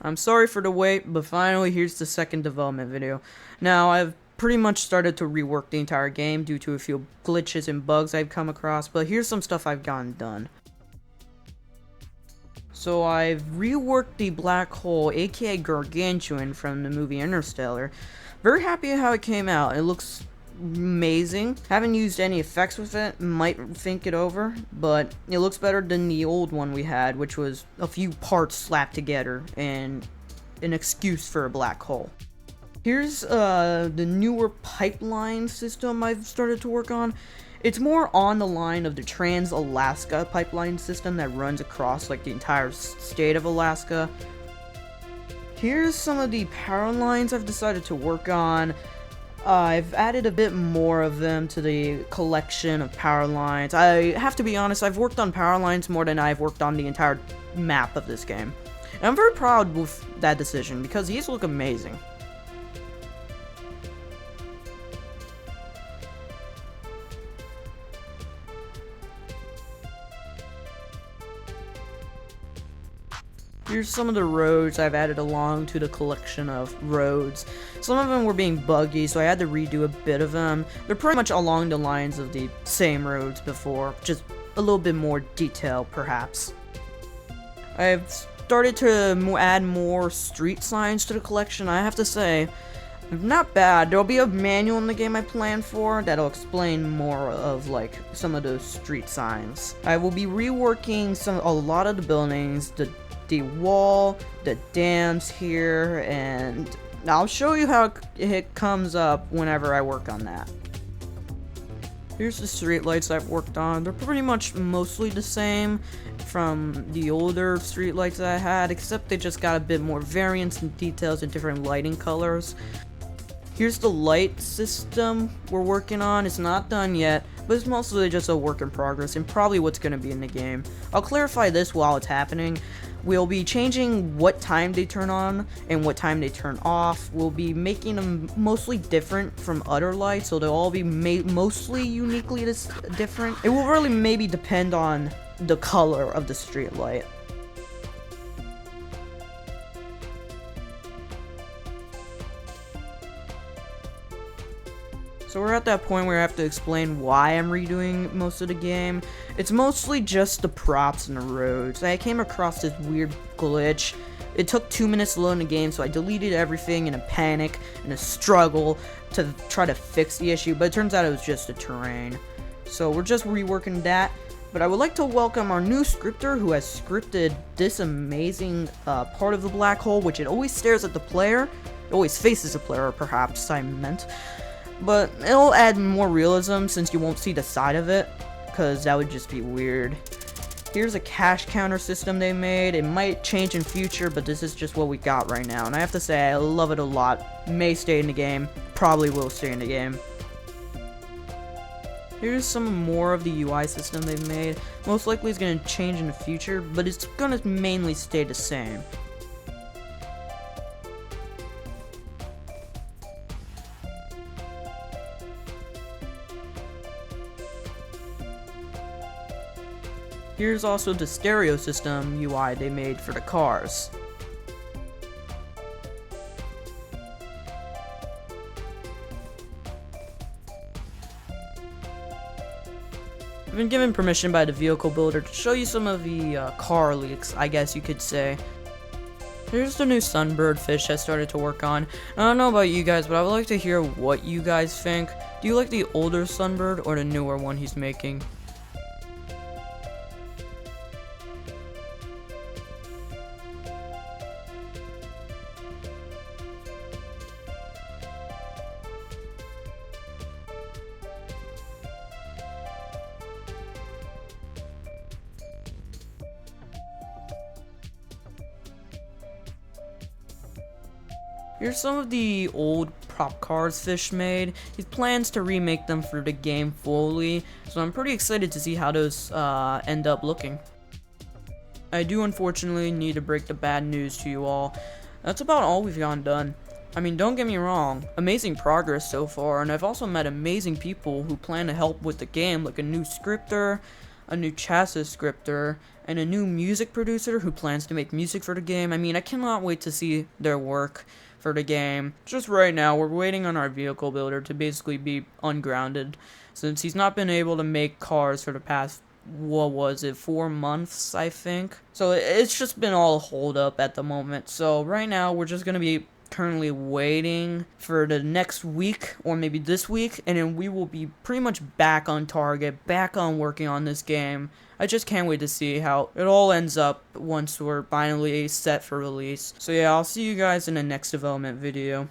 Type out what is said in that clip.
I'm sorry for the wait, but finally here's the second development video. Now, I've pretty much started to rework the entire game due to a few glitches and bugs I've come across, but here's some stuff I've gotten done. So I've reworked the black hole, aka Gargantuan, from the movie Interstellar. Very happy how it came out. It looks amazing. Haven't used any effects with it, might think it over, but it looks better than the old one we had, which was a few parts slapped together and an excuse for a black hole. Here's the newer pipeline system I've started to work on. It's more on the line of the Trans-Alaska pipeline system that runs across like the entire state of Alaska. Here's some of the power lines I've decided to work on. I've added a bit more of them to the collection of power lines. I have to be honest, I've worked on power lines more than I've worked on the entire map of this game. And I'm very proud with that decision because these look amazing. Here's some of the roads I've added along to the collection of roads. Some of them were being buggy, so I had to redo a bit of them. They're pretty much along the lines of the same roads before, just a little bit more detail, perhaps. I've started to add more street signs to the collection. I have to say, not bad. There'll be a manual in the game I plan for that'll explain more of like some of those street signs. I will be reworking a lot of the buildings, the wall, the dams here, and I'll show you how it comes up whenever I work on that. Here's the streetlights I've worked on. They're pretty much mostly the same from the older streetlights I had, except they just got a bit more variance and details and different lighting colors. Here's the light system we're working on. It's not done yet, but it's mostly just a work in progress and probably what's going to be in the game. I'll clarify this while it's happening. We'll be changing what time they turn on and what time they turn off. We'll be making them mostly different from other lights, so they'll all be mostly uniquely different. It will really maybe depend on the color of the street light. So we're at that point where I have to explain why I'm redoing most of the game. It's mostly just the props and the roads. I came across this weird glitch. It took 2 minutes to load in the game, so I deleted everything in a panic and a struggle to try to fix the issue, but it turns out it was just the terrain. So we're just reworking that. But I would like to welcome our new scripter who has scripted this amazing part of the black hole, which it always stares at the player. It always faces the player, perhaps I meant. But it'll add more realism since you won't see the side of it, because that would just be weird. Here's a cash counter system they made. It might change in future, but this is just what we got right now. And I have to say, I love it a lot. May stay in the game. Probably will stay in the game. Here's some more of the UI system they've made. Most likely it's going to change in the future, but it's going to mainly stay the same. Here's also the stereo system UI they made for the cars. I've been given permission by the vehicle builder to show you some of the car leaks, I guess you could say. Here's the new Sunbird fish I started to work on. I don't know about you guys, but I would like to hear what you guys think. Do you like the older Sunbird or the newer one he's making? Here's some of the old prop cars Fish made. He plans to remake them for the game fully, so I'm pretty excited to see how those end up looking. I do unfortunately need to break the bad news to you all. That's about all we've gotten done. I mean, don't get me wrong, amazing progress so far, and I've also met amazing people who plan to help with the game, like a new scripter. a new chassis scripter, and a new music producer who plans to make music for the game. I mean, I cannot wait to see their work for the game. Just right now, we're waiting on our vehicle builder to basically be ungrounded, since he's not been able to make cars for the past, what was it, 4 months, I think. So it's just been all hold up at the moment. So right now, we're just gonna be currently waiting for the next week, or maybe this week, and then we will be pretty much back on target, back on working on this game. I just can't wait to see how it all ends up once we're finally set for release. So yeah, I'll see you guys in the next development video.